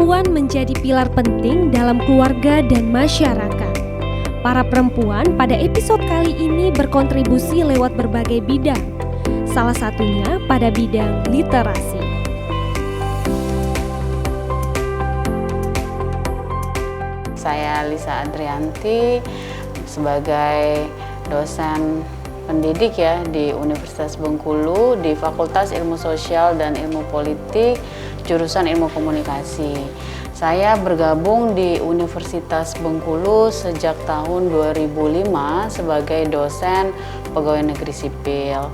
Perempuan menjadi pilar penting dalam keluarga dan masyarakat. Para perempuan pada episode kali ini berkontribusi lewat berbagai bidang, salah satunya pada bidang literasi. Saya Lisa Adrianti sebagai dosen pendidik di Universitas Bengkulu di Fakultas Ilmu Sosial dan Ilmu Politik, jurusan Ilmu Komunikasi. Saya bergabung di Universitas Bengkulu sejak tahun 2005 sebagai dosen pegawai negeri sipil.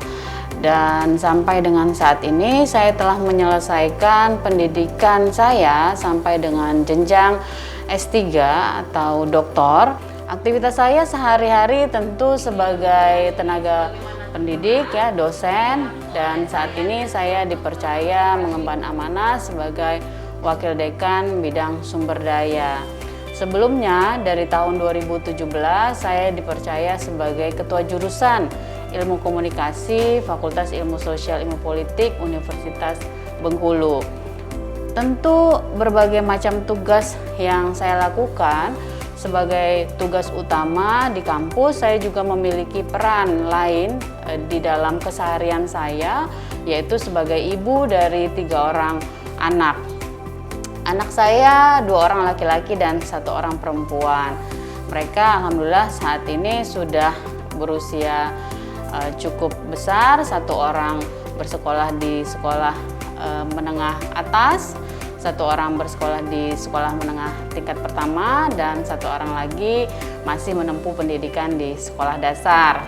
Dan sampai dengan saat ini saya telah menyelesaikan pendidikan saya sampai dengan jenjang S3 atau doktor. Aktivitas saya sehari-hari tentu sebagai tenaga pendidik dosen, dan saat ini saya dipercaya mengemban amanah sebagai wakil dekan bidang sumber daya. Sebelumnya dari tahun 2017 saya dipercaya sebagai ketua jurusan Ilmu Komunikasi Fakultas Ilmu Sosial Ilmu Politik Universitas Bengkulu. Tentu berbagai macam tugas yang saya lakukan. Sebagai tugas utama di kampus, saya juga memiliki peran lain di dalam keseharian saya, yaitu sebagai ibu dari 3 orang anak. Anak saya 2 orang laki-laki dan 1 orang perempuan. Mereka alhamdulillah saat ini sudah berusia cukup besar. 1 orang bersekolah di sekolah menengah atas, 1 orang bersekolah di sekolah menengah tingkat pertama, dan 1 orang lagi masih menempuh pendidikan di sekolah dasar.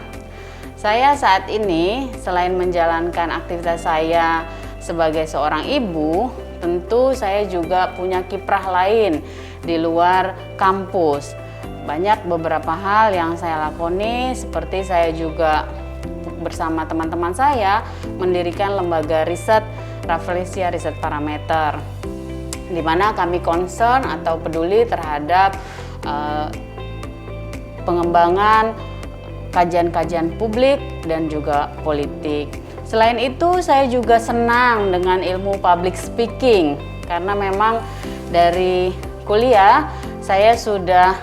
Saya saat ini selain menjalankan aktivitas saya sebagai seorang ibu, tentu saya juga punya kiprah lain di luar kampus. Banyak beberapa hal yang saya lakoni, seperti saya juga bersama teman-teman saya mendirikan lembaga riset Rafflesia Riset Parameter, di mana kami concern atau peduli terhadap pengembangan kajian-kajian publik dan juga politik. Selain itu, saya juga senang dengan ilmu public speaking, karena memang dari kuliah saya sudah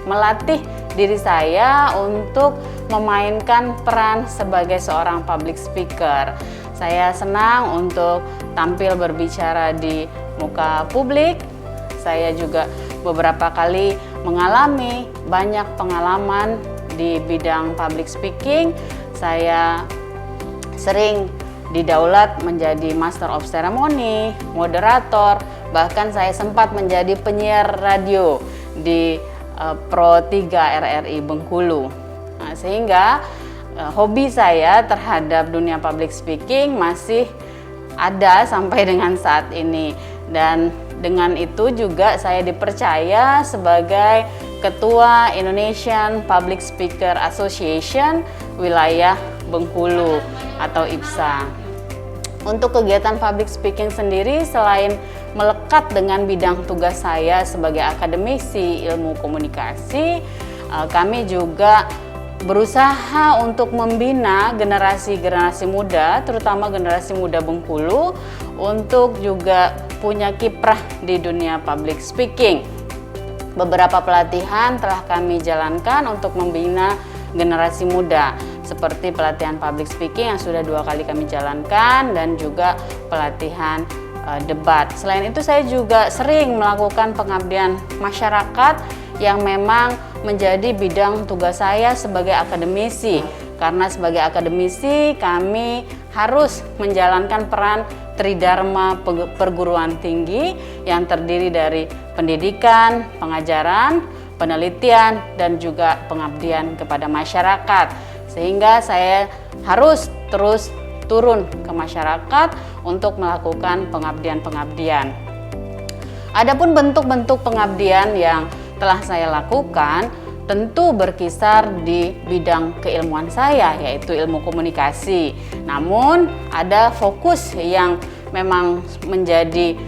melatih diri saya untuk memainkan peran sebagai seorang public speaker. Saya senang untuk tampil berbicara di muka publik. Saya juga beberapa kali mengalami banyak pengalaman di bidang public speaking. Saya sering didaulat menjadi master of ceremony, moderator, bahkan saya sempat menjadi penyiar radio di Pro 3 RRI Bengkulu. Nah, sehingga hobi saya terhadap dunia public speaking masih ada sampai dengan saat ini. Dan dengan itu juga saya dipercaya sebagai Ketua Indonesian Public Speaker Association wilayah Bengkulu atau IPSA. Untuk kegiatan public speaking sendiri, selain melekat dengan bidang tugas saya sebagai akademisi ilmu komunikasi, kami juga berusaha untuk membina generasi-generasi muda, terutama generasi muda Bengkulu, untuk juga punya kiprah di dunia public speaking. Beberapa pelatihan telah kami jalankan untuk membina generasi muda, seperti pelatihan public speaking yang sudah 2 kali kami jalankan, dan juga pelatihan debat. Selain itu, saya juga sering melakukan pengabdian masyarakat yang memang menjadi bidang tugas saya sebagai akademisi. Karena sebagai akademisi kami harus menjalankan peran Tridharma perguruan tinggi yang terdiri dari pendidikan, pengajaran, penelitian, dan juga pengabdian kepada masyarakat. Sehingga saya harus terus turun ke masyarakat untuk melakukan pengabdian-pengabdian. Adapun bentuk-bentuk pengabdian yang telah saya lakukan tentu berkisar di bidang keilmuan saya, yaitu ilmu komunikasi. Namun ada fokus yang memang menjadi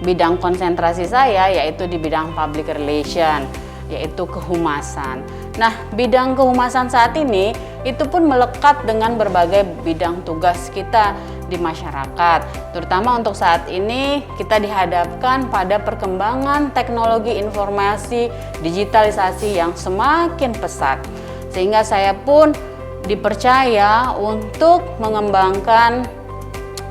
bidang konsentrasi saya, yaitu di bidang public relation, yaitu kehumasan. Nah, bidang kehumasan saat ini itu pun melekat dengan berbagai bidang tugas kita di masyarakat. Terutama untuk saat ini kita dihadapkan pada perkembangan teknologi informasi digitalisasi yang semakin pesat. Sehingga saya pun dipercaya untuk mengembangkan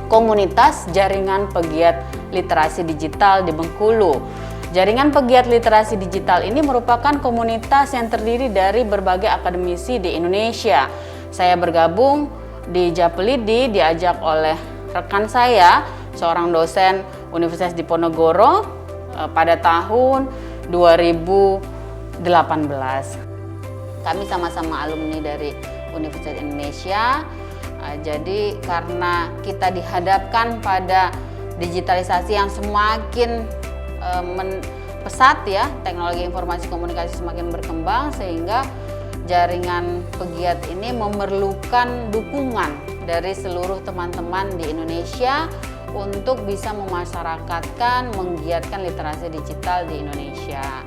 komunitas jaringan pegiat literasi digital di Bengkulu. Jaringan pegiat literasi digital ini merupakan komunitas yang terdiri dari berbagai akademisi di Indonesia. Saya bergabung di Japelidi diajak oleh rekan saya, seorang dosen Universitas Diponegoro pada tahun 2018. Kami sama-sama alumni dari Universitas Indonesia. Jadi karena kita dihadapkan pada digitalisasi yang semakin pesat ya, teknologi informasi komunikasi semakin berkembang, sehingga jaringan pegiat ini memerlukan dukungan dari seluruh teman-teman di Indonesia untuk bisa memasyarakatkan, menggiatkan literasi digital di Indonesia.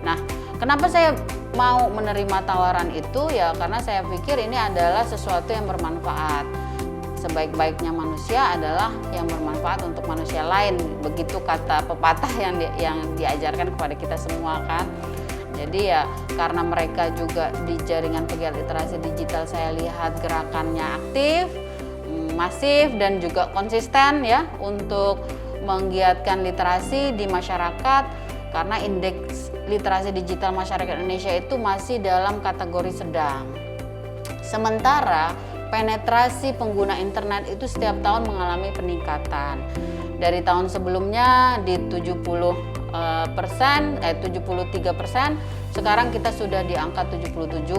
Nah, kenapa saya mau menerima tawaran itu? Ya karena saya pikir ini adalah sesuatu yang bermanfaat. Sebaik-baiknya manusia adalah yang bermanfaat untuk manusia lain. Begitu kata pepatah yang diajarkan kepada kita semua kan. Jadi ya karena mereka juga di jaringan pegiat literasi digital, saya lihat gerakannya aktif, masif dan juga konsisten ya untuk menggiatkan literasi di masyarakat, karena indeks literasi digital masyarakat Indonesia itu masih dalam kategori sedang. Sementara penetrasi pengguna internet itu setiap tahun mengalami peningkatan. Dari tahun sebelumnya di 73%, sekarang kita sudah di angka 77,02%.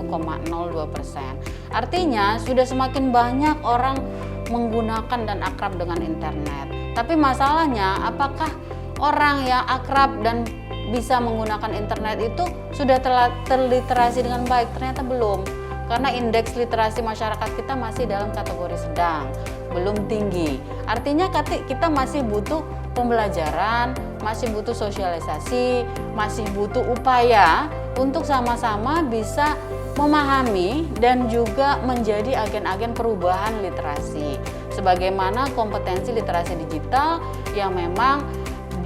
Artinya sudah semakin banyak orang menggunakan dan akrab dengan internet. Tapi masalahnya, apakah orang yang akrab dan bisa menggunakan internet itu sudah terliterasi dengan baik? Ternyata belum. Karena indeks literasi masyarakat kita masih dalam kategori sedang, belum tinggi. Artinya kita masih butuh pembelajaran, masih butuh sosialisasi, masih butuh upaya untuk sama-sama bisa memahami dan juga menjadi agen-agen perubahan literasi. Sebagaimana kompetensi literasi digital yang memang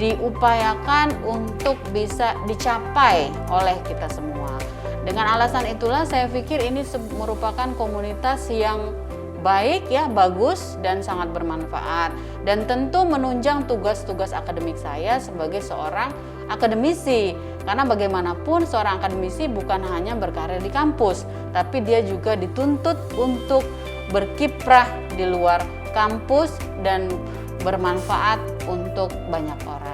diupayakan untuk bisa dicapai oleh kita semua. Dengan alasan itulah saya pikir ini merupakan komunitas yang baik ya, bagus dan sangat bermanfaat, dan tentu menunjang tugas-tugas akademik saya sebagai seorang akademisi. Karena bagaimanapun seorang akademisi bukan hanya berkarir di kampus, tapi dia juga dituntut untuk berkiprah di luar kampus dan bermanfaat untuk banyak orang.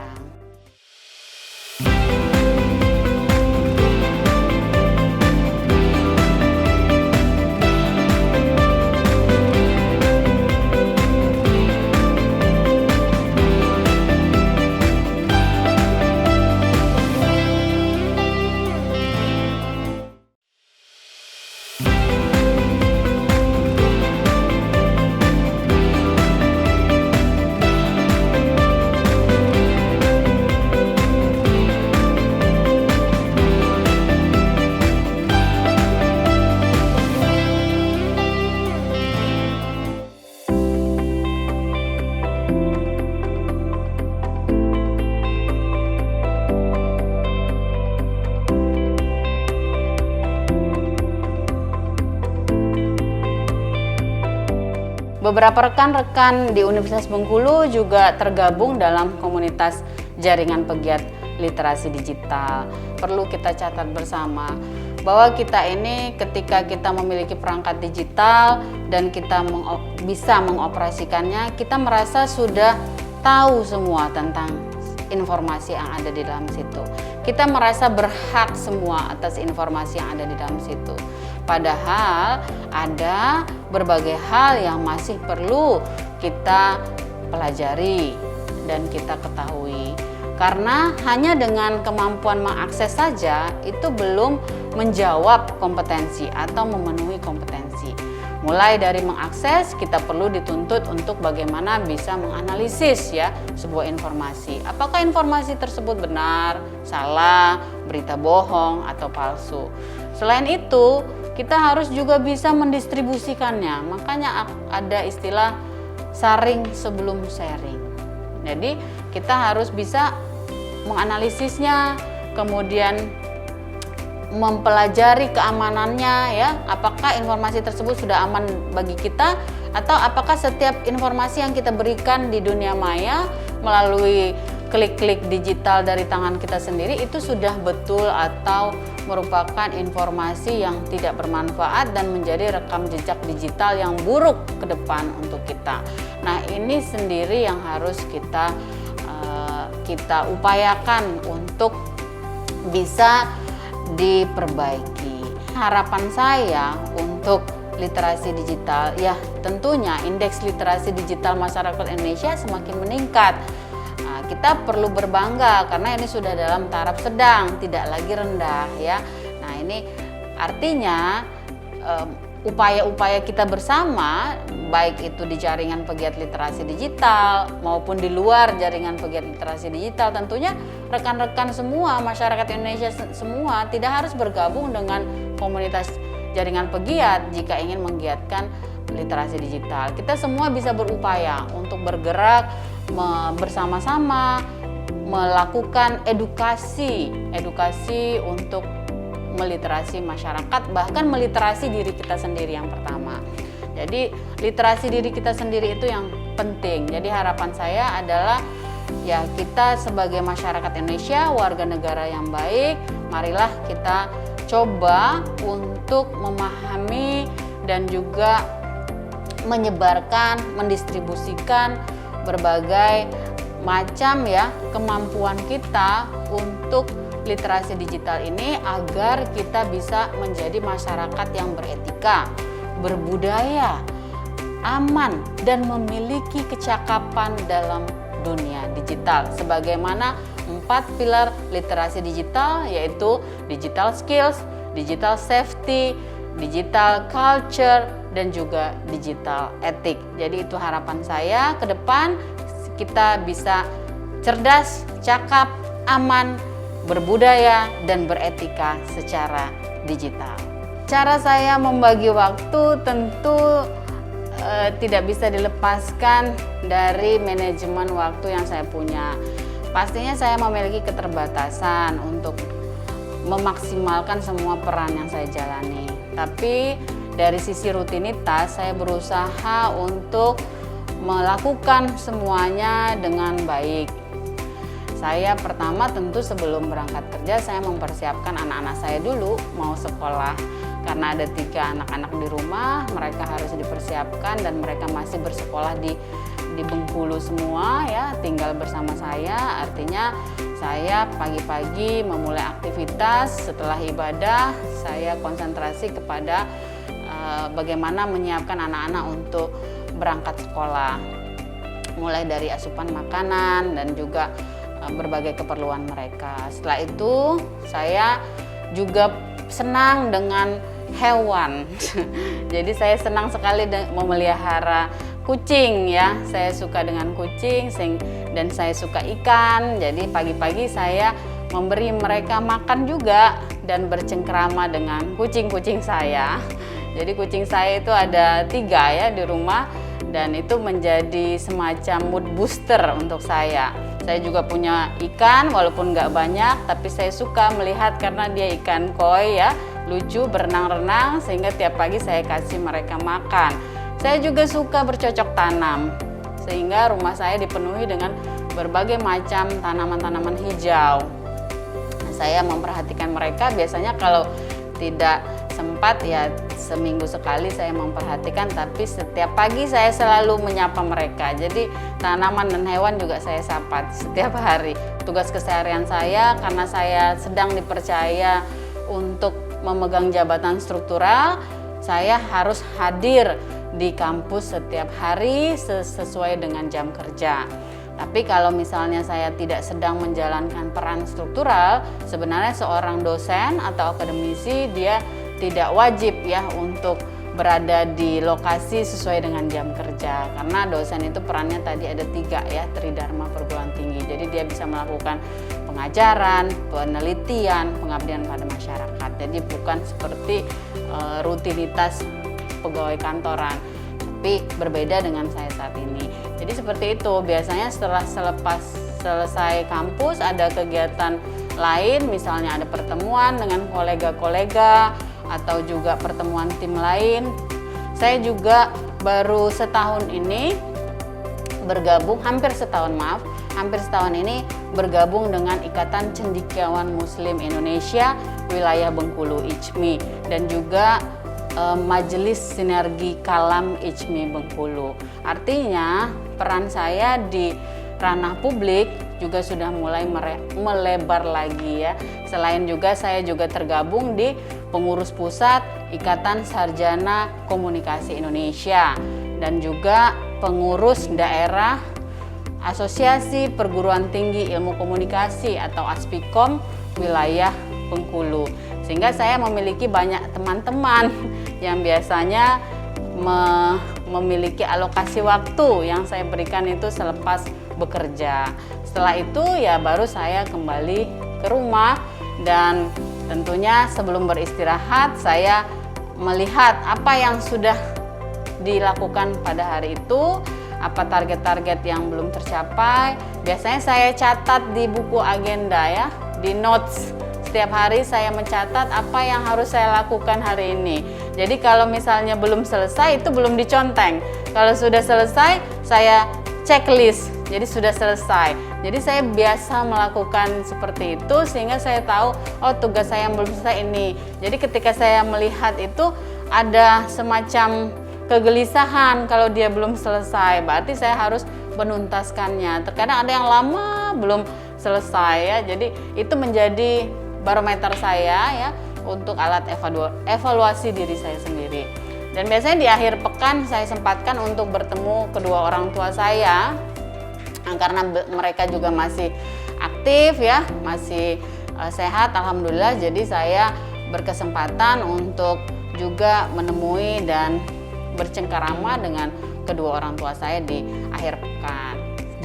Beberapa rekan-rekan di Universitas Bengkulu juga tergabung dalam komunitas jaringan pegiat literasi digital. Perlu kita catat bersama bahwa kita ini ketika kita memiliki perangkat digital dan kita bisa mengoperasikannya, kita merasa sudah tahu semua tentang informasi yang ada di dalam situ. Kita merasa berhak semua atas informasi yang ada di dalam situ. Padahal ada berbagai hal yang masih perlu kita pelajari dan kita ketahui. Karena hanya dengan kemampuan mengakses saja itu belum menjawab kompetensi atau memenuhi kompetensi. Mulai dari mengakses, kita perlu dituntut untuk bagaimana bisa menganalisis ya sebuah informasi. Apakah informasi tersebut benar, salah, berita bohong atau palsu. Selain itu, kita harus juga bisa mendistribusikannya. Makanya ada istilah saring sebelum sharing. Jadi kita harus bisa menganalisisnya, kemudian mempelajari keamanannya ya, apakah informasi tersebut sudah aman bagi kita atau apakah setiap informasi yang kita berikan di dunia maya melalui klik-klik digital dari tangan kita sendiri itu sudah betul atau merupakan informasi yang tidak bermanfaat dan menjadi rekam jejak digital yang buruk ke depan untuk kita. Nah, ini sendiri yang harus kita upayakan untuk bisa diperbaiki. Harapan saya untuk literasi digital, ya tentunya indeks literasi digital masyarakat Indonesia semakin meningkat. Nah, kita perlu berbangga karena ini sudah dalam taraf sedang, tidak lagi rendah ya. Nah, ini artinya upaya-upaya kita bersama, baik itu di jaringan pegiat literasi digital maupun di luar jaringan pegiat literasi digital, tentunya rekan-rekan semua, masyarakat Indonesia semua tidak harus bergabung dengan komunitas jaringan pegiat jika ingin menggiatkan literasi digital. Kita semua bisa berupaya untuk bergerak bersama-sama melakukan edukasi untuk meliterasi masyarakat, bahkan meliterasi diri kita sendiri yang pertama. Jadi literasi diri kita sendiri itu yang penting. Jadi harapan saya adalah ya kita sebagai masyarakat Indonesia, warga negara yang baik, marilah kita coba untuk memahami dan juga menyebarkan, mendistribusikan berbagai macam ya kemampuan kita untuk literasi digital ini agar kita bisa menjadi masyarakat yang beretika, berbudaya, aman, dan memiliki kecakapan dalam dunia digital. Sebagaimana 4 pilar literasi digital, yaitu digital skills, digital safety, digital culture, dan juga digital etik. Jadi itu harapan saya ke depan kita bisa cerdas, cakap, aman, berbudaya, dan beretika secara digital. Cara saya membagi waktu tentu tidak bisa dilepaskan dari manajemen waktu yang saya punya. Pastinya saya memiliki keterbatasan untuk memaksimalkan semua peran yang saya jalani. Tapi dari sisi rutinitas saya berusaha untuk melakukan semuanya dengan baik. Saya pertama tentu sebelum berangkat kerja saya mempersiapkan anak-anak saya dulu mau sekolah. Karena ada 3 anak-anak di rumah, mereka harus dipersiapkan dan mereka masih bersekolah di Bengkulu semua ya, tinggal bersama saya. Artinya saya pagi-pagi memulai aktivitas, setelah ibadah saya konsentrasi kepada bagaimana menyiapkan anak-anak untuk berangkat sekolah. Mulai dari asupan makanan dan juga berbagai keperluan mereka. Setelah itu saya juga senang dengan hewan. Jadi saya senang sekali memelihara kucing ya. Saya suka dengan kucing dan saya suka ikan. Jadi pagi-pagi saya memberi mereka makan juga dan bercengkrama dengan kucing-kucing saya. Jadi kucing saya itu ada 3 ya di rumah dan itu menjadi semacam mood booster untuk saya. Saya juga punya ikan walaupun nggak banyak, tapi saya suka melihat karena dia ikan koi ya, lucu, berenang-renang sehingga tiap pagi saya kasih mereka makan. Saya juga suka bercocok tanam sehingga rumah saya dipenuhi dengan berbagai macam tanaman-tanaman hijau. Saya memperhatikan mereka, biasanya kalau tidak sempat ya seminggu sekali saya memperhatikan, tapi setiap pagi saya selalu menyapa mereka. Jadi tanaman dan hewan juga saya sapa setiap hari. Tugas keseharian saya karena saya sedang dipercaya untuk memegang jabatan struktural, saya harus hadir di kampus setiap hari sesuai dengan jam kerja. Tapi kalau misalnya saya tidak sedang menjalankan peran struktural, sebenarnya seorang dosen atau akademisi dia tidak wajib ya untuk berada di lokasi sesuai dengan jam kerja, karena dosen itu perannya tadi ada 3 ya, Tridharma perguruan tinggi. Jadi dia bisa melakukan pengajaran, penelitian, pengabdian pada masyarakat. Jadi bukan seperti rutinitas pegawai kantoran. tapi berbeda dengan saya saat ini. Jadi seperti itu, biasanya selepas selesai kampus ada kegiatan lain, misalnya ada pertemuan dengan kolega-kolega atau juga pertemuan tim lain. Saya juga baru setahun ini bergabung, hampir setahun ini bergabung dengan Ikatan Cendekiawan Muslim Indonesia wilayah Bengkulu ICMI dan juga Majelis Sinergi Kalam ICMI Bengkulu. Artinya peran saya di ranah publik juga sudah mulai melebar lagi ya. Selain juga saya juga tergabung di pengurus pusat Ikatan Sarjana Komunikasi Indonesia dan juga pengurus daerah Asosiasi Perguruan Tinggi Ilmu Komunikasi atau Aspikom wilayah Bengkulu. Sehingga saya memiliki banyak teman-teman yang biasanya memiliki alokasi waktu yang saya berikan itu selepas bekerja. Setelah itu ya baru saya kembali ke rumah dan tentunya sebelum beristirahat saya melihat apa yang sudah dilakukan pada hari itu, apa target-target yang belum tercapai. Biasanya saya catat di buku agenda ya, di notes. Setiap hari saya mencatat apa yang harus saya lakukan hari ini. Jadi kalau misalnya belum selesai itu belum diconteng. Kalau sudah selesai saya checklist. Jadi sudah selesai. Jadi saya biasa melakukan seperti itu sehingga saya tahu oh tugas saya yang belum selesai ini. Jadi ketika saya melihat itu ada semacam kegelisahan kalau dia belum selesai. Berarti saya harus menuntaskannya. Terkadang ada yang lama belum selesai ya. Jadi itu menjadi barometer saya ya untuk alat evaluasi diri saya sendiri. Dan biasanya di akhir pekan saya sempatkan untuk bertemu kedua orang tua saya karena mereka juga masih aktif ya, masih sehat alhamdulillah. Jadi saya berkesempatan untuk juga menemui dan bercengkarama dengan kedua orang tua saya di akhir pekan.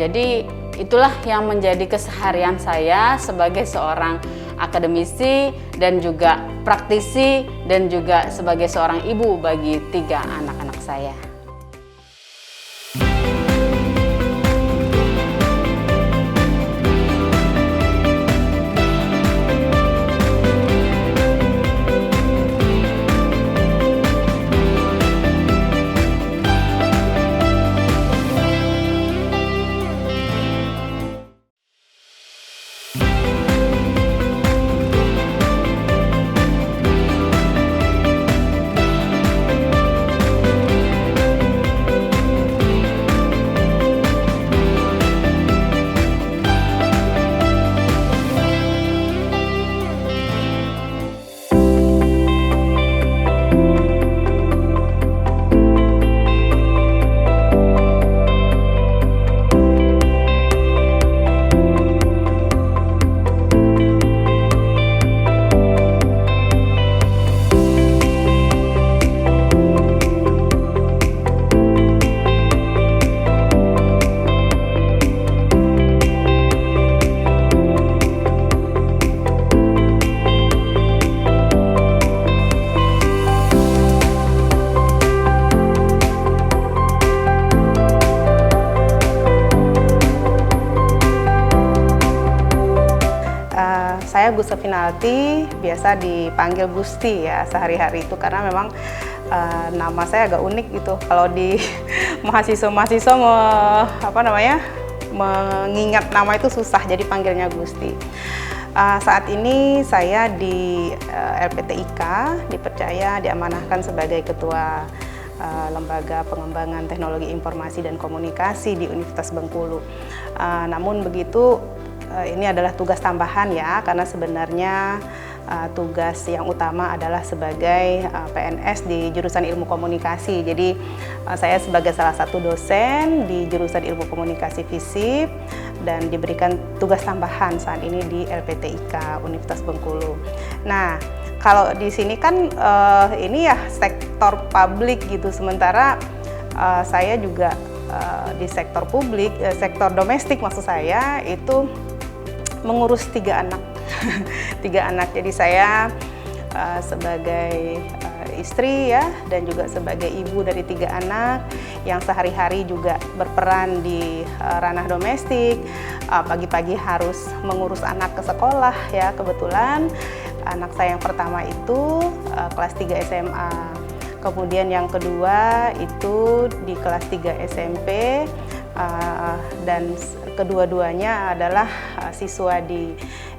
Jadi itulah yang menjadi keseharian saya sebagai seorang akademisi dan juga praktisi dan juga sebagai seorang ibu bagi 3 anak-anak saya. Saya Gusta Finalti, biasa dipanggil Gusti ya sehari-hari itu karena memang nama saya agak unik gitu. Kalau di mahasiswa mengingat nama itu susah, jadi panggilnya Gusti. Saat ini saya di LPTIK dipercaya diamanahkan sebagai ketua Lembaga Pengembangan Teknologi Informasi dan Komunikasi di Universitas Bengkulu. Namun begitu ini adalah tugas tambahan ya, karena sebenarnya tugas yang utama adalah sebagai PNS di jurusan Ilmu Komunikasi. Jadi saya sebagai salah satu dosen di jurusan Ilmu Komunikasi FISIP dan diberikan tugas tambahan saat ini di LPTIK Universitas Bengkulu. Nah, kalau di sini kan ini ya sektor publik gitu, sementara saya juga di sektor publik, sektor domestik maksud saya itu mengurus 3 anak. 3 anak. Jadi saya sebagai istri ya, dan juga sebagai ibu dari 3 anak yang sehari-hari juga berperan di ranah domestik. Pagi-pagi harus mengurus anak ke sekolah ya, kebetulan anak saya yang pertama itu kelas 3 SMA. Kemudian yang kedua itu di kelas 3 SMP, dan kedua-duanya adalah siswa di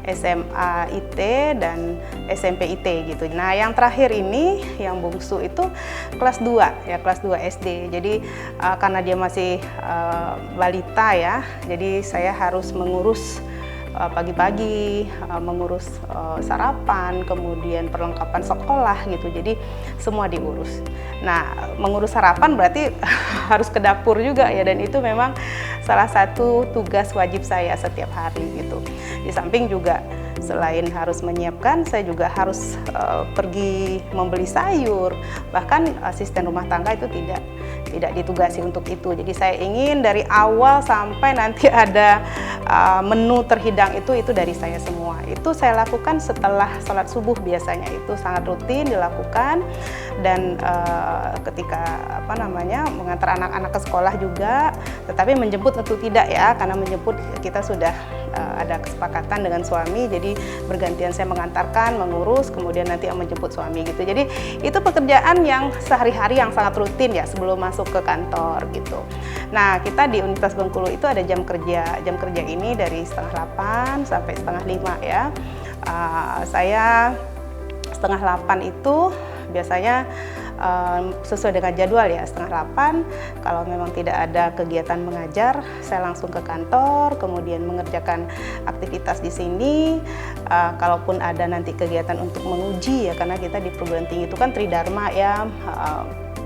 SMA IT dan SMP IT gitu. Nah, yang terakhir ini yang bungsu itu kelas 2 ya, kelas 2 SD. Jadi karena dia masih balita ya, jadi saya harus mengurus pagi-pagi, mengurus sarapan, kemudian perlengkapan sekolah gitu. Jadi semua diurus. Nah, mengurus sarapan berarti harus ke dapur juga ya, dan itu memang salah satu tugas wajib saya setiap hari gitu. Di samping juga selain harus menyiapkan, saya juga harus pergi membeli sayur. Bahkan asisten rumah tangga itu tidak ditugasi untuk itu. Jadi saya ingin dari awal sampai nanti ada menu terhidang itu dari saya semua. Itu saya lakukan setelah sholat subuh, biasanya itu sangat rutin dilakukan. Dan ketika mengantar anak-anak ke sekolah juga, tetapi menjemput tentu tidak ya, karena menjemput kita sudah ada kesepakatan dengan suami, jadi bergantian saya mengantarkan, mengurus, kemudian nanti yang menjemput suami gitu. Jadi itu pekerjaan yang sehari-hari yang sangat rutin ya sebelum masuk ke kantor gitu. Nah, kita di Universitas Bengkulu itu ada jam kerja. Jam kerja ini dari 7:30 sampai 4:30 ya. Saya 7:30 itu biasanya sesuai dengan jadwal ya, 7:30. Kalau memang tidak ada kegiatan mengajar, saya langsung ke kantor, kemudian mengerjakan aktivitas di sini. Kalaupun ada nanti kegiatan untuk menguji ya, karena kita di perguruan tinggi itu kan tridharma ya,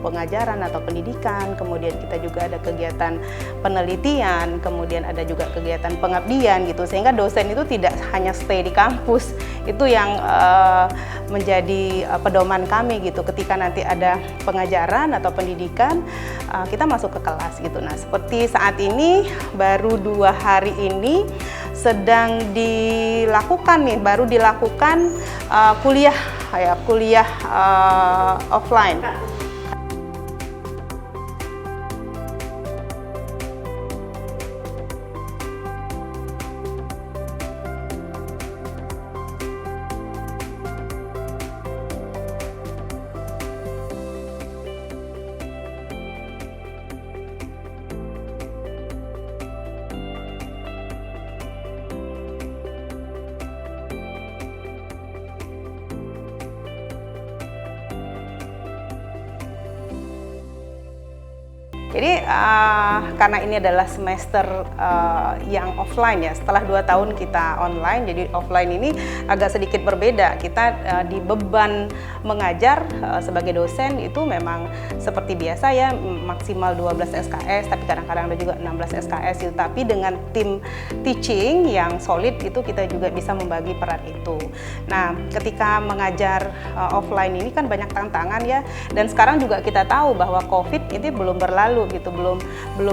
pengajaran atau pendidikan, kemudian kita juga ada kegiatan penelitian, kemudian ada juga kegiatan pengabdian gitu, sehingga dosen itu tidak hanya stay di kampus. Itu yang menjadi pedoman kami gitu, ketika nanti ada pengajaran atau pendidikan, kita masuk ke kelas gitu. Nah, seperti saat ini baru 2 hari ini sedang dilakukan nih, baru dilakukan kuliah offline. Jadi karena ini adalah semester yang offline ya, setelah 2 tahun kita online, jadi offline ini agak sedikit berbeda. Kita di beban mengajar sebagai dosen itu memang seperti biasa ya, maksimal 12 SKS, tapi kadang-kadang ada juga 16 SKS gitu. Tapi dengan tim teaching yang solid itu kita juga bisa membagi peran itu. Nah, ketika mengajar offline ini kan banyak tantangan ya, dan sekarang juga kita tahu bahwa COVID ini belum berlalu gitu, belum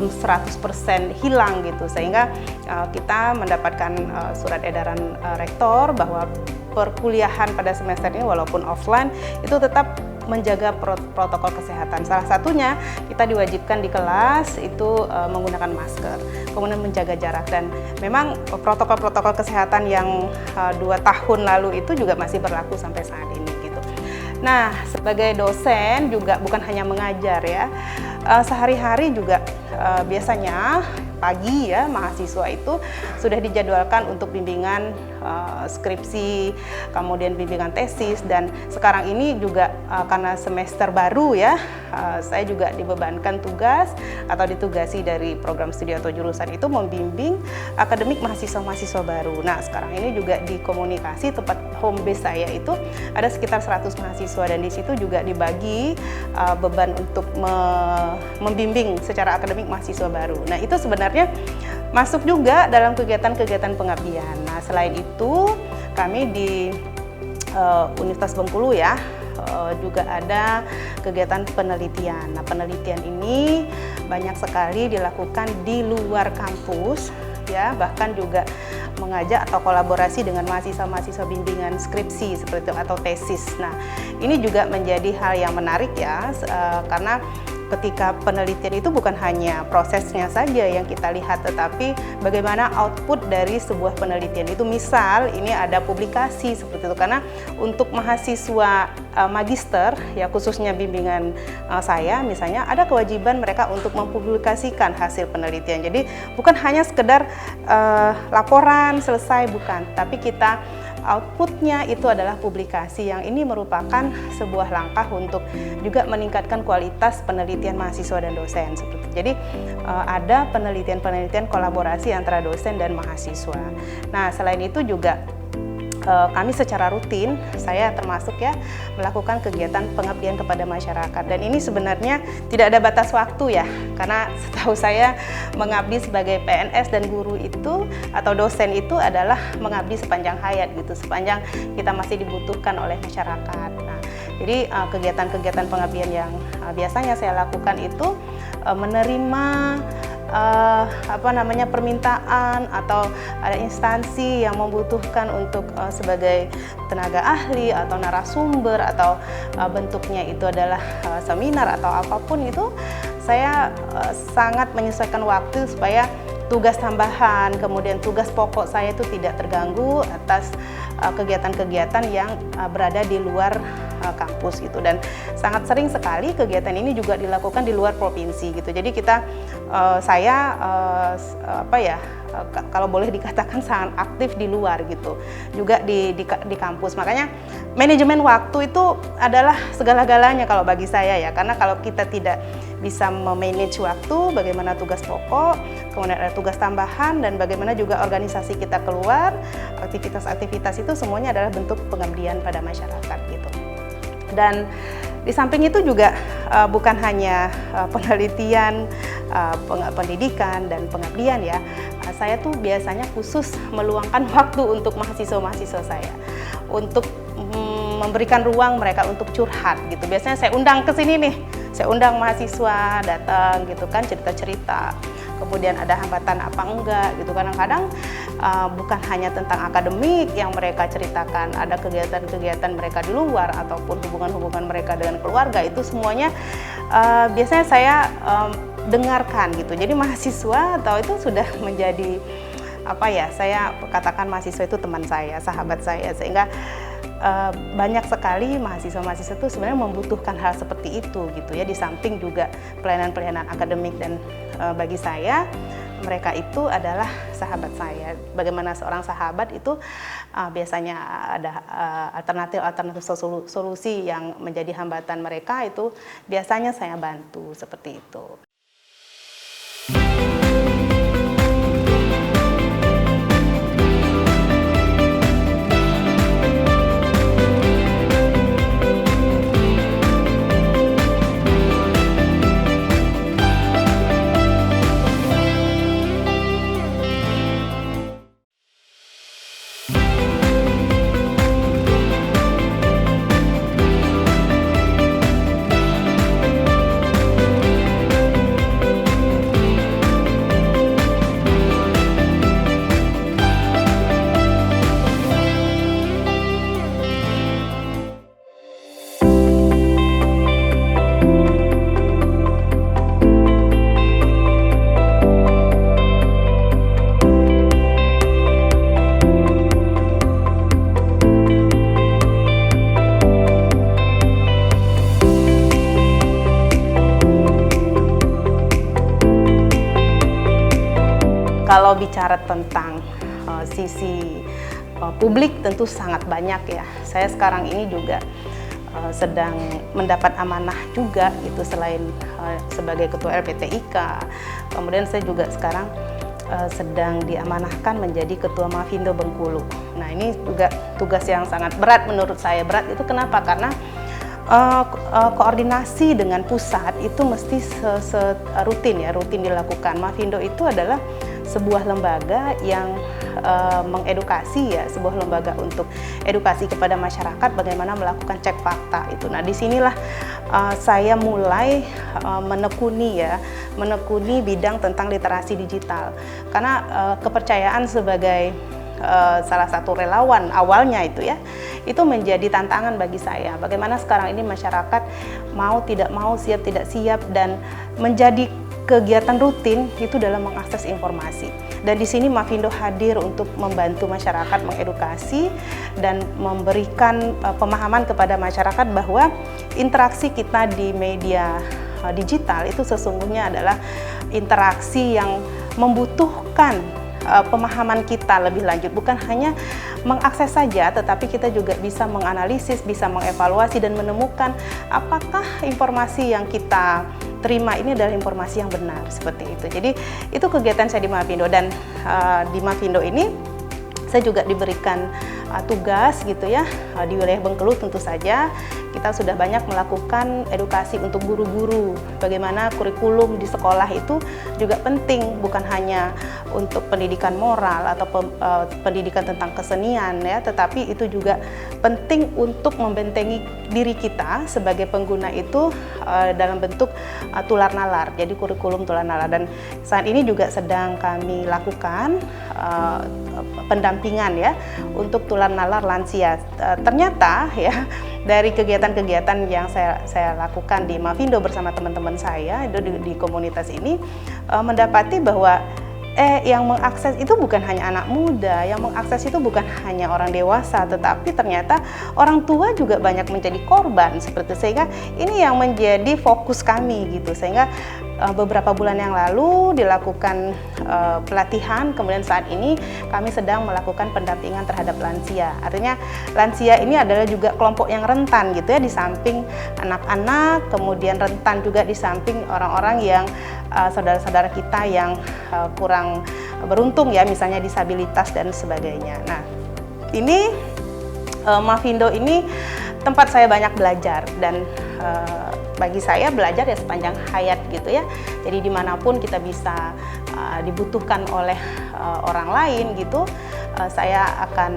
100% hilang gitu, sehingga kita mendapatkan surat edaran rektor bahwa perkuliahan pada semester ini walaupun offline itu tetap menjaga protokol kesehatan. Salah satunya kita diwajibkan di kelas itu menggunakan masker, kemudian menjaga jarak, dan memang protokol-protokol kesehatan yang 2 tahun lalu itu juga masih berlaku sampai saat ini gitu. Nah, sebagai dosen juga bukan hanya mengajar ya, sehari-hari juga biasanya pagi ya mahasiswa itu sudah dijadwalkan untuk bimbingan skripsi, kemudian bimbingan tesis, dan sekarang ini juga karena semester baru ya, saya juga dibebankan tugas atau ditugasi dari program studi atau jurusan itu membimbing akademik mahasiswa-mahasiswa baru. Nah, sekarang ini juga di komunikasi, tempat home base saya itu ada sekitar 100 mahasiswa, dan di situ juga dibagi beban untuk membimbing secara akademik mahasiswa baru. Nah, itu sebenarnya masuk juga dalam kegiatan-kegiatan pengabdian. Nah, selain itu kami di Universitas Bengkulu ya juga ada kegiatan penelitian. Nah, penelitian ini banyak sekali dilakukan di luar kampus ya, bahkan juga mengajak atau kolaborasi dengan mahasiswa-mahasiswa bimbingan skripsi seperti itu atau tesis. Nah, ini juga menjadi hal yang menarik ya, karena ketika penelitian itu bukan hanya prosesnya saja yang kita lihat, tetapi bagaimana output dari sebuah penelitian itu. Misal ini ada publikasi seperti itu, karena untuk mahasiswa magister ya khususnya bimbingan saya misalnya ada kewajiban mereka untuk mempublikasikan hasil penelitian. Jadi bukan hanya sekedar laporan selesai, bukan, tapi kita outputnya itu adalah publikasi, yang ini merupakan sebuah langkah untuk juga meningkatkan kualitas penelitian mahasiswa dan dosen seperti itu. Jadi ada penelitian-penelitian kolaborasi antara dosen dan mahasiswa. Nah, selain itu juga kami secara rutin, saya termasuk ya, melakukan kegiatan pengabdian kepada masyarakat. Dan ini sebenarnya tidak ada batas waktu ya, karena setahu saya mengabdi sebagai PNS dan guru itu atau dosen itu adalah mengabdi sepanjang hayat gitu, sepanjang kita masih dibutuhkan oleh masyarakat. Nah, jadi kegiatan-kegiatan pengabdian yang biasanya saya lakukan itu menerima permintaan atau ada instansi yang membutuhkan untuk sebagai tenaga ahli atau narasumber atau bentuknya itu adalah seminar atau apapun itu, saya sangat menyesuaikan waktu supaya tugas tambahan, kemudian tugas pokok saya itu tidak terganggu atas kegiatan-kegiatan yang berada di luar kampus gitu. Dan sangat sering sekali kegiatan ini juga dilakukan di luar provinsi gitu. Jadi saya kalau boleh dikatakan sangat aktif di luar gitu, juga di kampus. Makanya manajemen waktu itu adalah segala-galanya kalau bagi saya ya, karena kalau kita tidak bisa memanage waktu, bagaimana tugas pokok, kemudian ada tugas tambahan, dan bagaimana juga organisasi kita keluar, aktivitas-aktivitas itu semuanya adalah bentuk pengabdian pada masyarakat gitu. Dan di samping itu juga bukan hanya penelitian, pendidikan dan pengabdian ya, saya tuh biasanya khusus meluangkan waktu untuk mahasiswa-mahasiswa saya, untuk memberikan ruang mereka untuk curhat gitu. Biasanya saya undang ke sini nih, saya undang mahasiswa datang gitu kan, cerita-cerita. Kemudian ada hambatan apa enggak gitu. Kadang-kadang bukan hanya tentang akademik yang mereka ceritakan, ada kegiatan-kegiatan mereka di luar ataupun hubungan-hubungan mereka dengan keluarga, itu semuanya biasanya saya dengarkan gitu. Jadi mahasiswa atau itu sudah menjadi saya katakan mahasiswa itu teman saya, sahabat saya, sehingga banyak sekali mahasiswa-mahasiswa itu sebenarnya membutuhkan hal seperti itu gitu ya, di samping juga pelayanan-pelayanan akademik. Dan bagi saya mereka itu adalah sahabat saya. Bagaimana seorang sahabat itu biasanya ada alternatif solusi yang menjadi hambatan mereka, itu biasanya saya bantu seperti itu. Kalau bicara tentang sisi publik tentu sangat banyak ya. Saya sekarang ini juga sedang mendapat amanah juga gitu, selain sebagai ketua LPTIK. Kemudian saya juga sekarang sedang diamanahkan menjadi ketua Mafindo Bengkulu. Nah, ini juga tugas yang sangat berat menurut saya. Berat itu kenapa? Karena koordinasi dengan pusat itu mesti rutin dilakukan. Mafindo itu adalah sebuah lembaga yang mengedukasi ya, sebuah lembaga untuk edukasi kepada masyarakat bagaimana melakukan cek fakta itu. Nah, disinilah saya mulai menekuni bidang tentang literasi digital, karena kepercayaan sebagai salah satu relawan awalnya itu menjadi tantangan bagi saya. Bagaimana sekarang ini masyarakat mau tidak mau, siap tidak siap, dan menjadi kegiatan rutin itu dalam mengakses informasi. Dan di sini Mavindo hadir untuk membantu masyarakat mengedukasi dan memberikan pemahaman kepada masyarakat bahwa interaksi kita di media digital itu sesungguhnya adalah interaksi yang membutuhkan pemahaman kita lebih lanjut, bukan hanya mengakses saja, tetapi kita juga bisa menganalisis, bisa mengevaluasi dan menemukan apakah informasi yang kita terima ini adalah informasi yang benar, seperti itu. Jadi itu kegiatan saya di Mavindo, dan di Mavindo ini saya juga diberikan tugas gitu ya di wilayah Bengkulu. Tentu saja kita sudah banyak melakukan edukasi untuk guru-guru, bagaimana kurikulum di sekolah itu juga penting, bukan hanya untuk pendidikan moral atau pendidikan tentang kesenian ya, tetapi itu juga penting untuk membentengi diri kita sebagai pengguna itu dalam bentuk tular nalar, jadi kurikulum tular nalar. Dan saat ini juga sedang kami lakukan pendampingan ya untuk tular nalar lansia. Ternyata ya dari kegiatan-kegiatan yang saya lakukan di Mavindo bersama teman-teman saya di komunitas ini, mendapati bahwa yang mengakses itu bukan hanya anak muda, yang mengakses itu bukan hanya orang dewasa, tetapi ternyata orang tua juga banyak menjadi korban seperti itu. Sehingga ini yang menjadi fokus kami gitu, sehingga beberapa bulan yang lalu dilakukan pelatihan, kemudian saat ini kami sedang melakukan pendampingan terhadap lansia. Artinya lansia ini adalah juga kelompok yang rentan gitu ya, di samping anak-anak, kemudian rentan juga di samping orang-orang yang saudara-saudara kita yang kurang beruntung ya, misalnya disabilitas dan sebagainya. Nah, ini Mavindo ini tempat saya banyak belajar, dan bagi saya belajar ya sepanjang hayat gitu ya. Jadi dimanapun kita bisa dibutuhkan oleh orang lain gitu, saya akan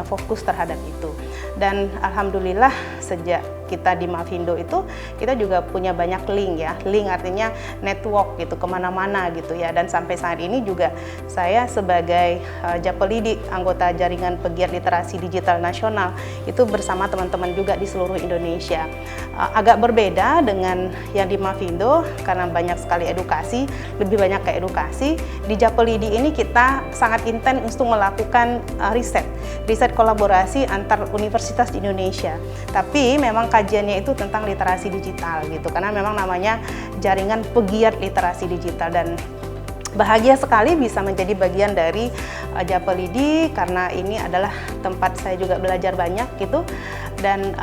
fokus terhadap itu. Dan alhamdulillah sejak kita di Mavindo itu kita juga punya banyak link ya, link artinya network gitu kemana-mana gitu ya. Dan sampai saat ini juga saya sebagai Japelidi, anggota jaringan pegiat literasi digital nasional, itu bersama teman-teman juga di seluruh Indonesia. Agak berbeda dengan yang di Mavindo karena banyak sekali edukasi, lebih banyak ke edukasi. Di Japelidi ini kita sangat intens untuk melakukan riset kolaborasi antar universitas di Indonesia. Tapi memang kajiannya itu tentang literasi digital gitu, karena memang namanya jaringan pegiat literasi digital, dan bahagia sekali bisa menjadi bagian dari Japelidi karena ini adalah tempat saya juga belajar banyak gitu, dan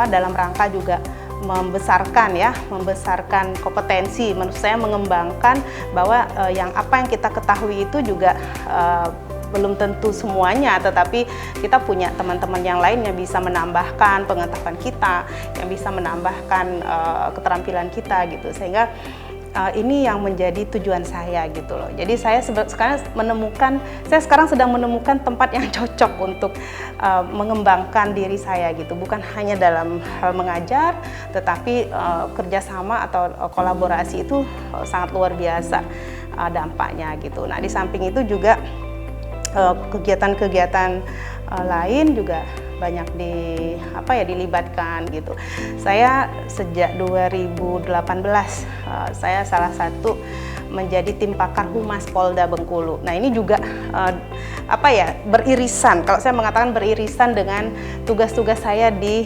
dalam rangka juga membesarkan kompetensi, menurut saya mengembangkan bahwa yang kita ketahui itu juga belum tentu semuanya, tetapi kita punya teman-teman yang lain yang bisa menambahkan pengetahuan kita, yang bisa menambahkan keterampilan kita gitu, sehingga ini yang menjadi tujuan saya gitu loh. Jadi saya sekarang sedang menemukan tempat yang cocok untuk mengembangkan diri saya gitu, bukan hanya dalam hal mengajar, tetapi kerjasama atau kolaborasi itu sangat luar biasa dampaknya gitu. Nah, di samping itu juga kegiatan-kegiatan lain juga banyak dilibatkan gitu. Saya sejak 2018 saya salah satu menjadi tim pakar Humas Polda Bengkulu. Nah, ini juga beririsan, kalau saya mengatakan beririsan dengan tugas-tugas saya di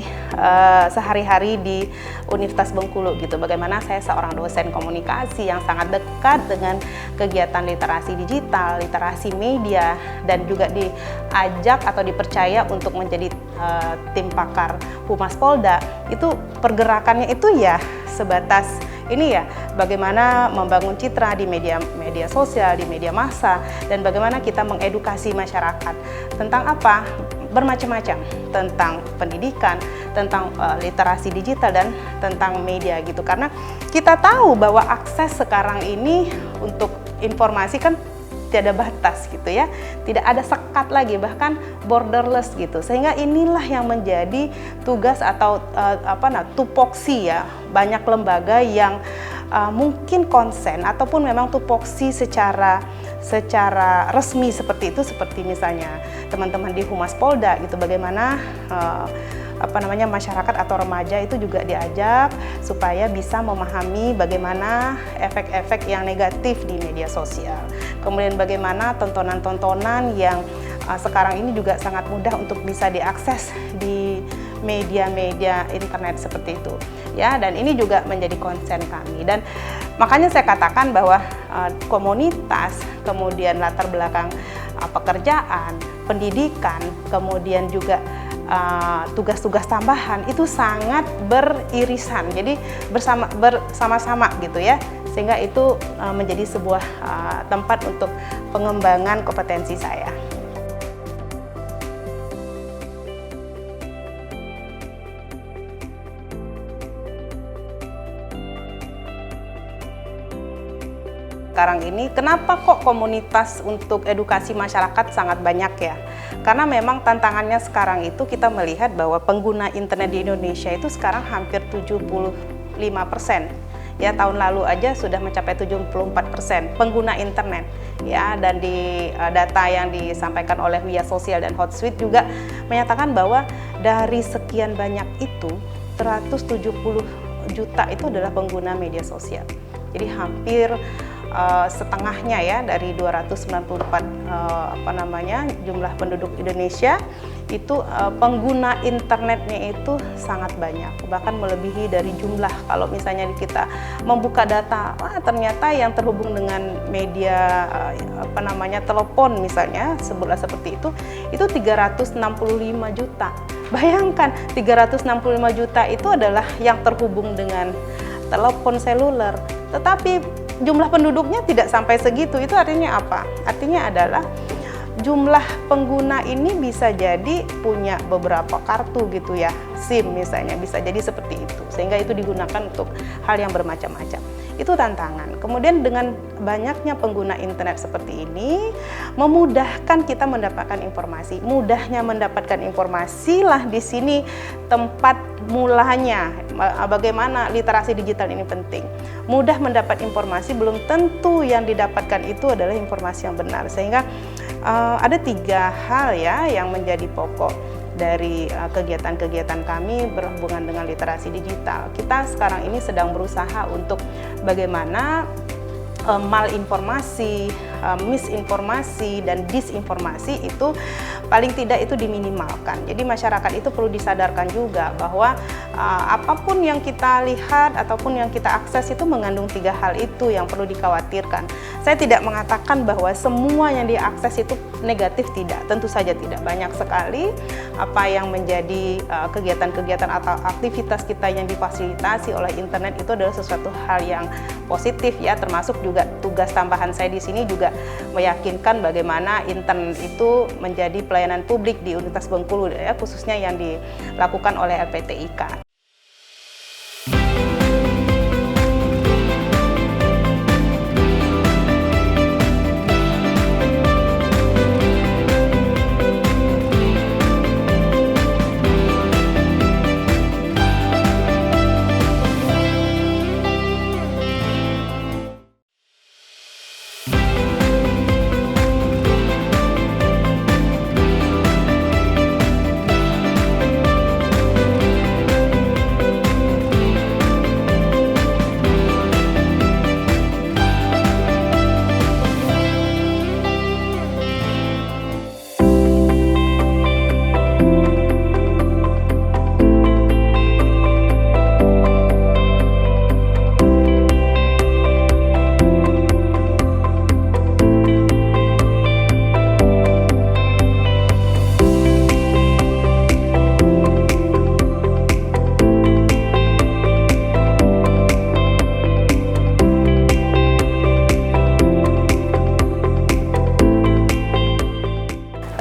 sehari-hari di Universitas Bengkulu gitu. Bagaimana saya seorang dosen komunikasi yang sangat dekat dengan kegiatan literasi digital, literasi media, dan juga diajak atau dipercaya untuk menjadi tim pakar Humas Polda. Itu pergerakannya itu ya sebatas ini ya, bagaimana membangun citra di media sosial, di media massa, dan bagaimana kita mengedukasi masyarakat tentang apa? Bermacam-macam, tentang pendidikan, tentang literasi digital, dan tentang media gitu. Karena kita tahu bahwa akses sekarang ini untuk informasi kan tiada batas gitu ya, tidak ada sekat lagi, bahkan borderless gitu. Sehingga inilah yang menjadi tugas atau tupoksi ya, banyak lembaga yang mungkin konsen ataupun memang tupoksi secara resmi seperti itu, seperti misalnya teman-teman di Humas Polda gitu, bagaimana masyarakat atau remaja itu juga diajak supaya bisa memahami bagaimana efek-efek yang negatif di media sosial. Kemudian bagaimana tontonan-tontonan yang sekarang ini juga sangat mudah untuk bisa diakses di media-media internet seperti itu. Ya, dan ini juga menjadi konsen kami. Dan makanya saya katakan bahwa komunitas, kemudian latar belakang pekerjaan, pendidikan, kemudian juga tugas-tugas tambahan itu sangat beririsan, jadi bersama-sama gitu ya, sehingga itu menjadi sebuah tempat untuk pengembangan kompetensi saya. Sekarang ini kenapa kok komunitas untuk edukasi masyarakat sangat banyak ya? Karena memang tantangannya sekarang itu kita melihat bahwa pengguna internet di Indonesia itu sekarang hampir 75%. Ya, tahun lalu aja sudah mencapai 74% pengguna internet. Ya, dan di data yang disampaikan oleh Media Sosial dan Hotsuite juga menyatakan bahwa dari sekian banyak itu 170 juta itu adalah pengguna media sosial. Jadi hampir setengahnya ya dari 294 jumlah penduduk Indonesia itu pengguna internetnya itu sangat banyak, bahkan melebihi dari jumlah. Kalau misalnya kita membuka data, ternyata yang terhubung dengan media telepon misalnya sebulan seperti itu 365 juta. Bayangkan 365 juta itu adalah yang terhubung dengan telepon seluler, tetapi jumlah penduduknya tidak sampai segitu. Itu artinya apa? Artinya adalah jumlah pengguna ini bisa jadi punya beberapa kartu gitu ya, SIM misalnya, bisa jadi seperti itu. Sehingga itu digunakan untuk hal yang bermacam-macam. Itu tantangan. Kemudian dengan banyaknya pengguna internet seperti ini, memudahkan kita mendapatkan informasi. Mudahnya mendapatkan informasi lah di sini tempat mulanya. Bagaimana literasi digital ini penting. Mudah mendapat informasi, belum tentu yang didapatkan itu adalah informasi yang benar. Sehingga ada 3 hal ya yang menjadi pokok dari kegiatan-kegiatan kami berhubungan dengan literasi digital. Kita sekarang ini sedang berusaha untuk bagaimana malinformasi, misinformasi, dan disinformasi itu paling tidak itu diminimalkan. Jadi masyarakat itu perlu disadarkan juga bahwa apapun yang kita lihat ataupun yang kita akses itu mengandung 3 hal itu yang perlu dikhawatirkan. Saya tidak mengatakan bahwa semua yang diakses itu negatif, tidak, tentu saja tidak. Banyak sekali apa yang menjadi kegiatan-kegiatan atau aktivitas kita yang difasilitasi oleh internet itu adalah sesuatu hal yang positif ya, termasuk juga tugas tambahan saya di sini juga meyakinkan bagaimana internet itu menjadi pelayanan publik di Universitas Bengkulu ya, khususnya yang dilakukan oleh LPTIK.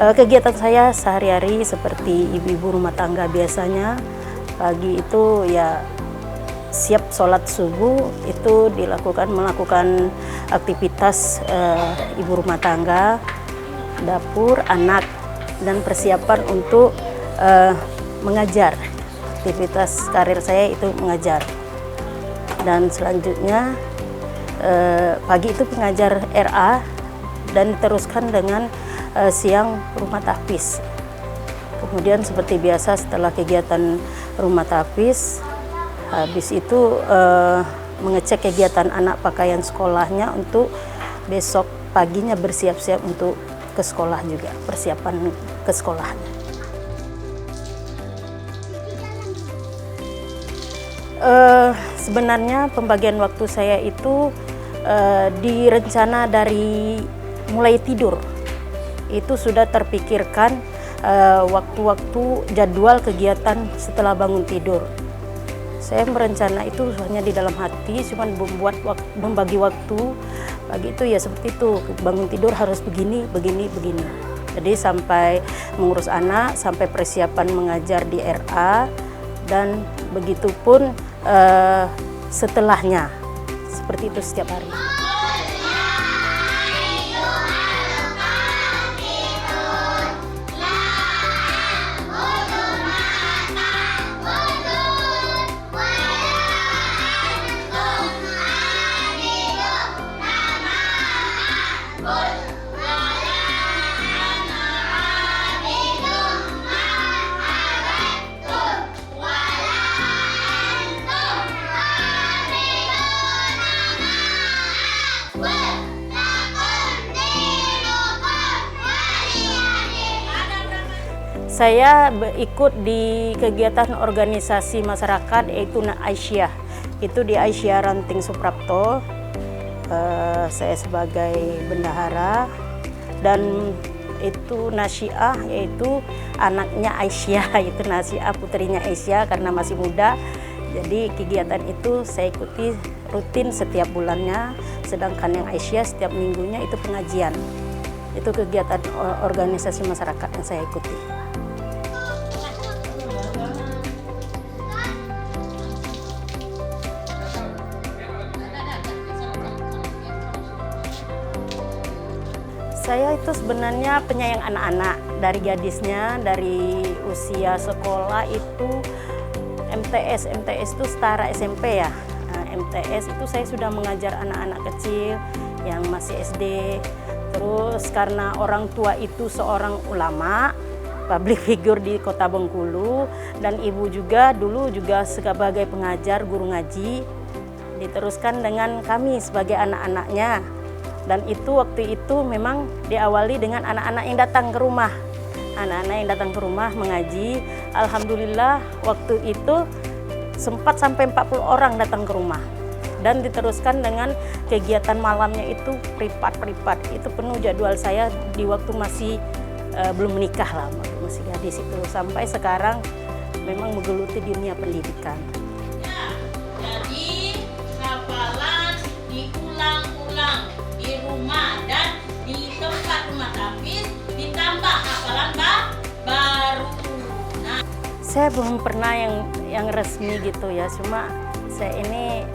Kegiatan saya sehari-hari seperti ibu-ibu rumah tangga biasanya, pagi itu ya siap sholat subuh itu melakukan aktivitas ibu rumah tangga, dapur, anak, dan persiapan untuk mengajar. Aktivitas karir saya itu mengajar. Dan selanjutnya pagi itu pengajar RA dan diteruskan dengan siang rumah tahfiz. Kemudian seperti biasa setelah kegiatan rumah tahfiz, habis itu mengecek kegiatan anak pakaian sekolahnya untuk besok paginya bersiap-siap untuk ke sekolah juga, persiapan ke sekolahnya. Sebenarnya pembagian waktu saya itu direncana dari mulai tidur. Itu sudah terpikirkan waktu-waktu jadwal kegiatan setelah bangun tidur. Saya merencana itu hanya di dalam hati, cuman membagi waktu. Pagi itu ya seperti itu, bangun tidur harus begini. Jadi sampai mengurus anak, sampai persiapan mengajar di RA, dan begitu pun setelahnya. Seperti itu setiap hari. Saya ikut di kegiatan organisasi masyarakat yaitu Aisyah. Itu di Aisyah Ranting Suprapto. Saya sebagai bendahara, dan itu Nasyiah yaitu anaknya Aisyah, itu Nasyiah putrinya Aisyah karena masih muda. Jadi kegiatan itu saya ikuti rutin setiap bulannya, sedangkan yang Aisyah setiap minggunya itu pengajian. Itu kegiatan organisasi masyarakat yang saya ikuti. Saya itu sebenarnya penyayang anak-anak dari gadisnya, dari usia sekolah itu MTS itu setara SMP ya. Nah, MTS itu saya sudah mengajar anak-anak kecil yang masih SD. Terus karena orang tua itu seorang ulama, public figure di Kota Bengkulu, dan ibu juga dulu juga sebagai pengajar guru ngaji, diteruskan dengan kami sebagai anak-anaknya. Dan itu waktu itu memang diawali dengan anak-anak yang datang ke rumah. Anak-anak yang datang ke rumah mengaji. Alhamdulillah waktu itu sempat sampai 40 orang datang ke rumah. Dan diteruskan dengan kegiatan malamnya itu privat. Itu penuh jadwal saya di waktu masih belum menikah lah, masih gadis itu. Sampai sekarang memang menggeluti dunia pendidikan. Ya, jadi hafalan diulang-ulang di rumah dan di tempat rumah tahfiz, ditambah hafalan baru. Nah, saya belum pernah yang resmi gitu ya, cuma saya ini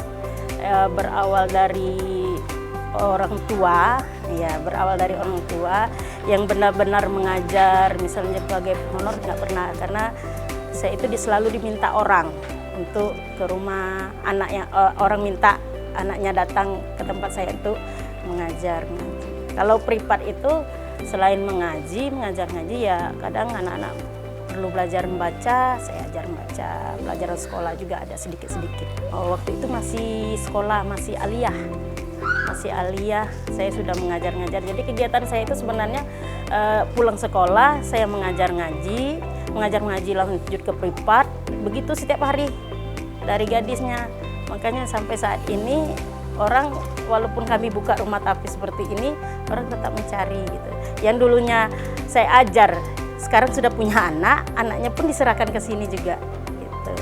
berawal dari orang tua yang benar-benar mengajar, misalnya sebagai honor nggak pernah, karena saya itu selalu diminta orang untuk ke rumah anaknya, orang minta anaknya datang ke tempat saya untuk mengajar. Kalau privat itu selain mengajar ngaji ya kadang anak-anak perlu belajar membaca, saya ajar membaca. Pelajaran sekolah juga ada sedikit-sedikit. Waktu itu masih sekolah, masih aliyah, saya sudah mengajar-ngajar. Jadi kegiatan saya itu sebenarnya pulang sekolah saya mengajar ngaji lanjut ke privat, begitu setiap hari dari gadisnya. Makanya sampai saat ini orang, walaupun kami buka rumah tahfiz seperti ini, orang tetap mencari gitu. Yang dulunya saya ajar, sekarang sudah punya anak, anaknya pun diserahkan ke sini juga gitu.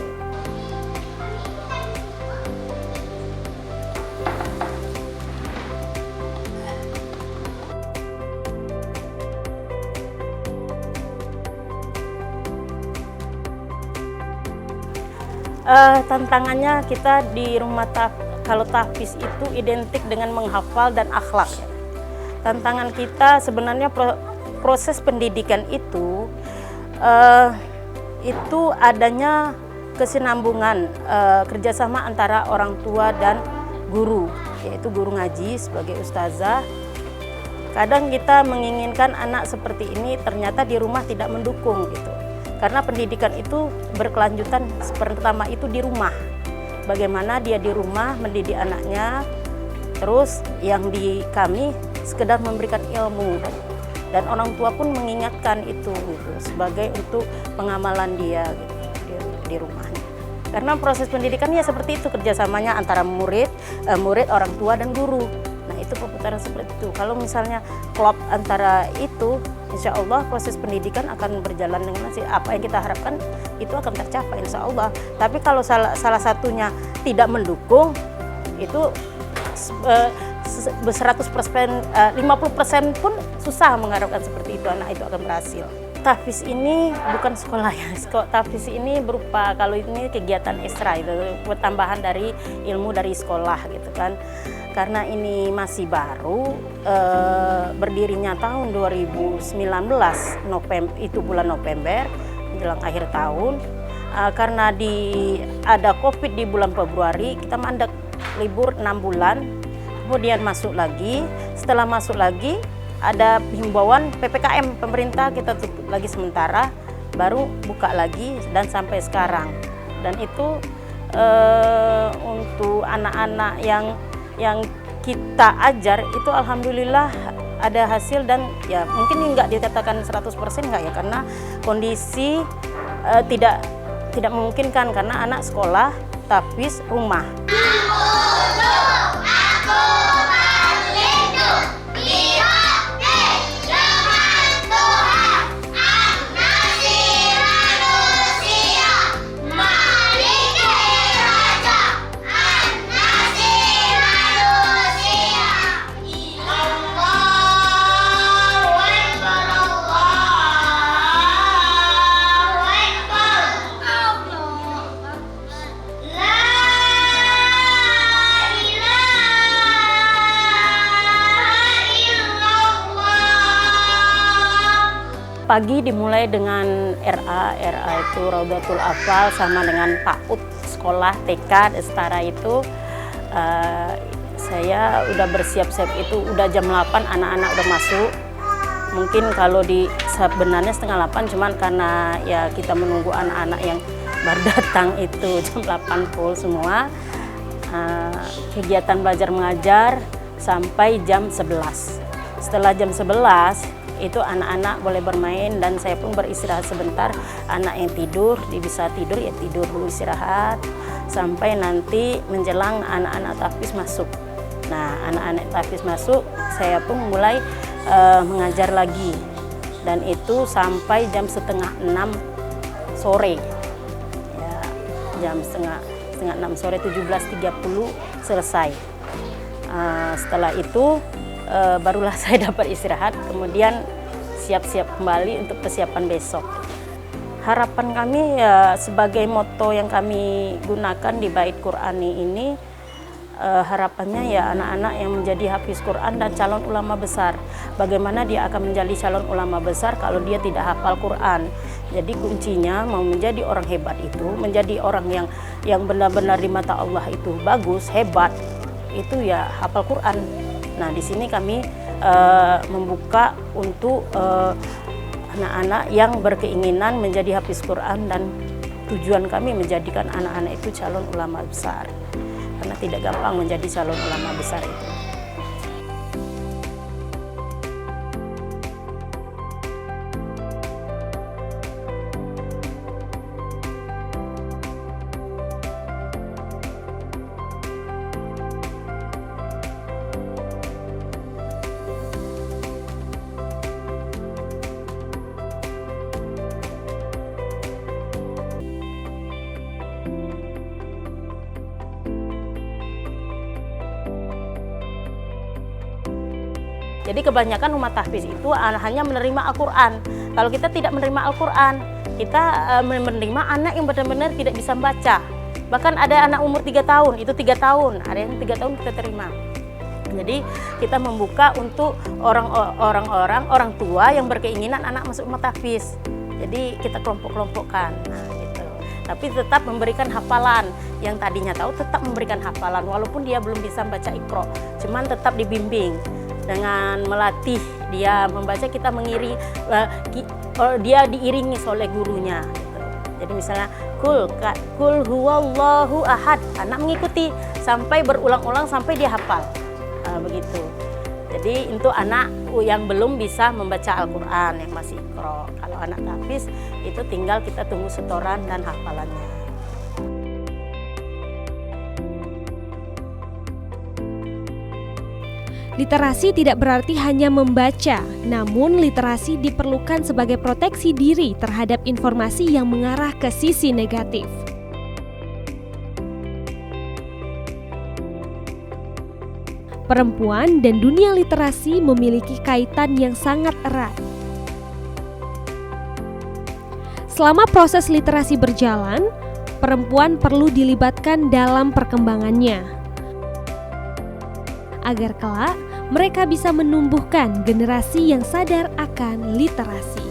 Tantangannya kita di rumah kalau tahfiz itu identik dengan menghafal dan akhlak. Tantangan kita sebenarnya proses pendidikan itu adanya kesinambungan kerjasama antara orang tua dan guru, yaitu guru ngaji sebagai ustazah. Kadang kita menginginkan anak seperti ini, ternyata di rumah tidak mendukung gitu. Karena pendidikan itu berkelanjutan, pertama itu di rumah. Bagaimana dia di rumah mendidik anaknya, terus yang di kami sekedar memberikan ilmu. Dan orang tua pun mengingatkan itu gitu, sebagai untuk pengamalan dia gitu, di rumahnya. Karena proses pendidikan ya seperti itu, kerjasamanya antara murid, orang tua dan guru. Nah itu perputaran seperti itu. Kalau misalnya klop antara itu, insya Allah proses pendidikan akan berjalan dengan apa yang kita harapkan itu akan tercapai insya Allah. Tapi kalau salah satunya tidak mendukung, itu 100%, 50% pun susah mengharapkan seperti itu anak itu akan berhasil. Tahfiz ini bukan sekolah ya, tahfiz ini berupa, kalau ini kegiatan ekstra itu, tambahan dari ilmu dari sekolah gitu kan. Karena ini masih baru, berdirinya tahun 2019, itu bulan November, menjelang akhir tahun. Karena ada COVID di bulan Februari, kita mandek libur 6 bulan, kemudian masuk lagi. Setelah masuk lagi, ada himbauan PPKM pemerintah, kita tutup lagi sementara, baru buka lagi dan sampai sekarang. Dan itu untuk anak-anak yang kita ajar itu alhamdulillah ada hasil, dan ya mungkin nggak dikatakan 100% nggak ya, karena kondisi tidak memungkinkan karena anak sekolah, tahfiz, rumah. Pagi dimulai dengan RA itu Raudatul Atfal, sama dengan PAUD sekolah TK setara itu. Saya udah bersiap-siap itu, udah jam 8 anak-anak udah masuk. Mungkin kalau sebenarnya setengah 8, cuman karena ya kita menunggu anak-anak yang baru datang itu jam 8 full semua. Kegiatan belajar mengajar sampai jam 11. Setelah jam 11 itu anak-anak boleh bermain dan saya pun beristirahat sebentar. Anak yang tidur, dia bisa tidur ya tidur dulu, istirahat sampai nanti menjelang anak-anak tahfiz masuk. Nah, anak-anak tahfiz masuk, saya pun mulai mengajar lagi, dan itu sampai jam 5:30 sore. Ya, jam setengah 6 sore, 17.30 selesai. Setelah itu barulah saya dapat istirahat, kemudian siap-siap kembali untuk persiapan besok. Harapan kami ya, sebagai moto yang kami gunakan di Bait Qur'ani ini, harapannya ya anak-anak yang menjadi hafiz Quran dan calon ulama besar. Bagaimana dia akan menjadi calon ulama besar kalau dia tidak hafal Quran? Jadi kuncinya mau menjadi orang hebat itu, menjadi orang yang benar-benar di mata Allah itu bagus, hebat, itu ya hafal Quran. Nah, di sini kami membuka untuk anak-anak yang berkeinginan menjadi hafiz Quran, dan tujuan kami menjadikan anak-anak itu calon ulama besar. Karena tidak gampang menjadi calon ulama besar itu. Jadi kebanyakan umat tahfiz itu hanya menerima Al-Quran. Kalau kita tidak menerima Al-Quran, kita menerima anak yang benar-benar tidak bisa membaca. Bahkan ada anak umur 3 tahun, itu 3 tahun, ada yang 3 tahun kita terima. Jadi kita membuka untuk orang tua yang berkeinginan anak masuk rumah tahfiz. Jadi kita kelompok-kelompokkan. Nah, gitu. Tapi tetap memberikan hafalan. Yang tadinya tahu tetap memberikan hafalan walaupun dia belum bisa membaca Iqra. Cuman tetap dibimbing dengan melatih dia membaca, kita dia diiringi oleh gurunya. Gitu. Jadi misalnya kul huwallahu ahad, anak mengikuti sampai berulang-ulang sampai dia hafal. Begitu. Jadi untuk anak yang belum bisa membaca Al-Quran, yang masih Iqra. Kalau anak tahfiz itu tinggal kita tunggu setoran dan hafalannya. Literasi tidak berarti hanya membaca, namun literasi diperlukan sebagai proteksi diri terhadap informasi yang mengarah ke sisi negatif. Perempuan dan dunia literasi memiliki kaitan yang sangat erat. Selama proses literasi berjalan, perempuan perlu dilibatkan dalam perkembangannya, agar kelak mereka bisa menumbuhkan generasi yang sadar akan literasi.